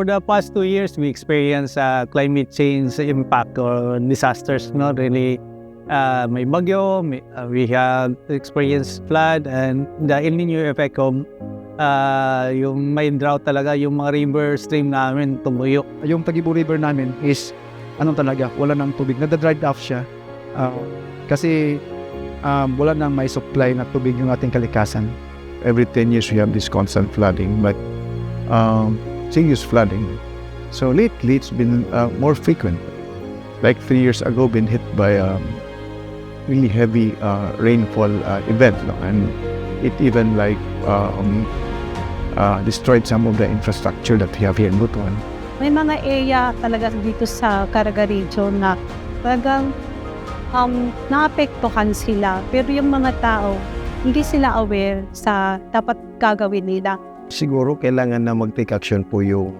For the past 2 years, we experienced climate change impact or disasters. No, really, may bagyo, we have experienced flood, and the El Nino effect of yung may drought talaga, yung mga river stream namin tumuyo. Yung Tagibo River namin is talaga, wala nang tubig. Nada-dried off siya. Kasi wala nang may supply na tubig yung ating kalikasan. Every 10 years we have this constant flooding, but serious flooding. So lately it's been more frequent. Like 3 years ago, been hit by really heavy rainfall event, no? And it even destroyed some of the infrastructure that we have here in Butuan. May mga area talaga dito sa Caraga region na talagang naapektuhan sila, pero yung mga tao hindi sila aware sa dapat gagawin nila. Siguro kailangan na mag-take action po yung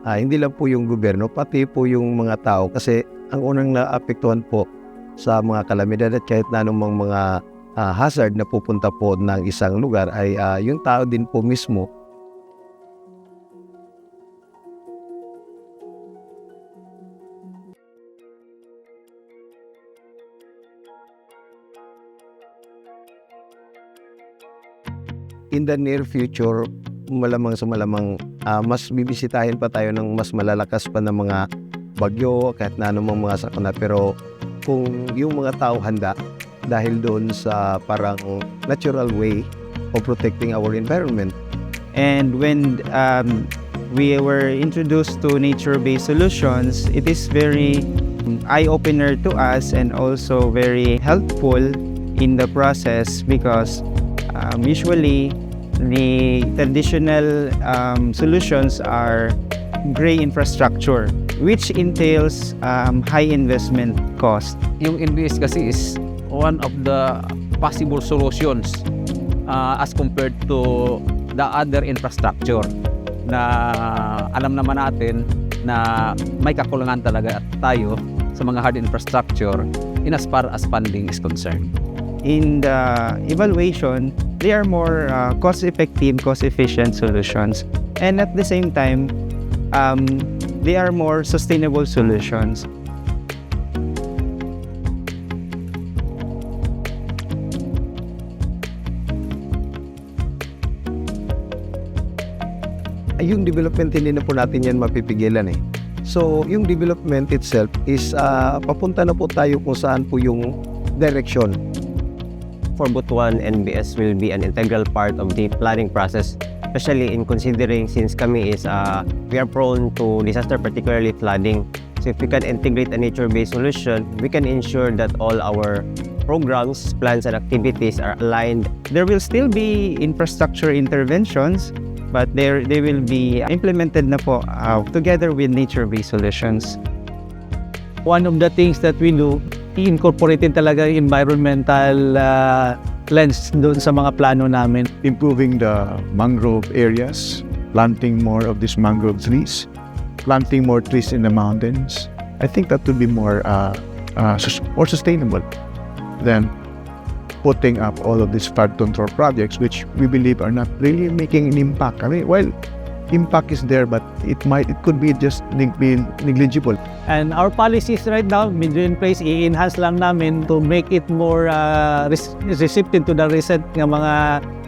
hindi lang po yung gobyerno, pati po yung mga tao, kasi ang unang naapektuhan po sa mga kalamidad at kahit na anumang mga hazard na pupunta po ng isang lugar ay yung tao din po mismo. In the near future, malamang sa malamang mas bibisitahin pa tayo ng mas malalakas pa na mga bagyo kahit na anumang mga sakuna, pero kung yung mga tao handa dahil doon sa parang natural way of protecting our environment. And when we were introduced to nature-based solutions, it is very eye-opener to us and also very helpful in the process, because usually the traditional solutions are gray infrastructure, which entails high investment cost. Yung NBS kasi is one of the possible solutions as compared to the other infrastructure na alam naman natin na may kakulangan talaga tayo sa mga hard infrastructure in as far as funding is concerned. In the evaluation, they are more cost-effective, cost-efficient solutions, and at the same time, they are more sustainable solutions. Yung development hindi na po natin yan mapipigilan eh. So yung development itself is papunta na po tayo kung saan po yung direction. For Butuan, NBS will be an integral part of the planning process, especially in considering since kami is we are prone to disaster, particularly flooding. So if we can integrate a nature-based solution, we can ensure that all our programs, plans, and activities are aligned. There will still be infrastructure interventions, but they will be implemented na po together with nature-based solutions. One of the things that we do, i-incorporate talaga yung environmental lens doon sa mga plano namin. Improving the mangrove areas, planting more of these mangrove trees, planting more trees in the mountains. I think that would be more sustainable than putting up all of these flood control projects, which we believe are not really making an impact. I mean, well, impact is there, but it could be just be negligible. And our policies right now, medyo in place, i-enhance lang namin to make it more receptive to the recent nga mga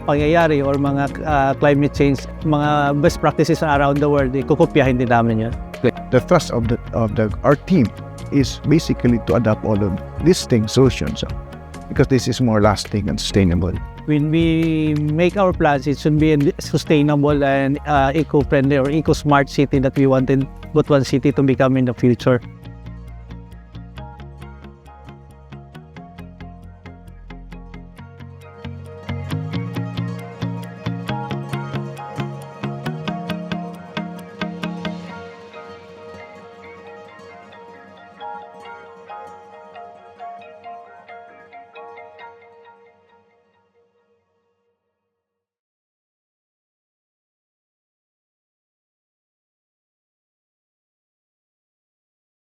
pangyayari or mga climate change, mga best practices around the world, ikukopyahin din namin yun. The thrust of our team is basically to adapt all of these solutions, because this is more lasting and sustainable. When we make our plans, it should be a sustainable and eco-friendly or eco-smart city that we wanted Butuan City to become in the future.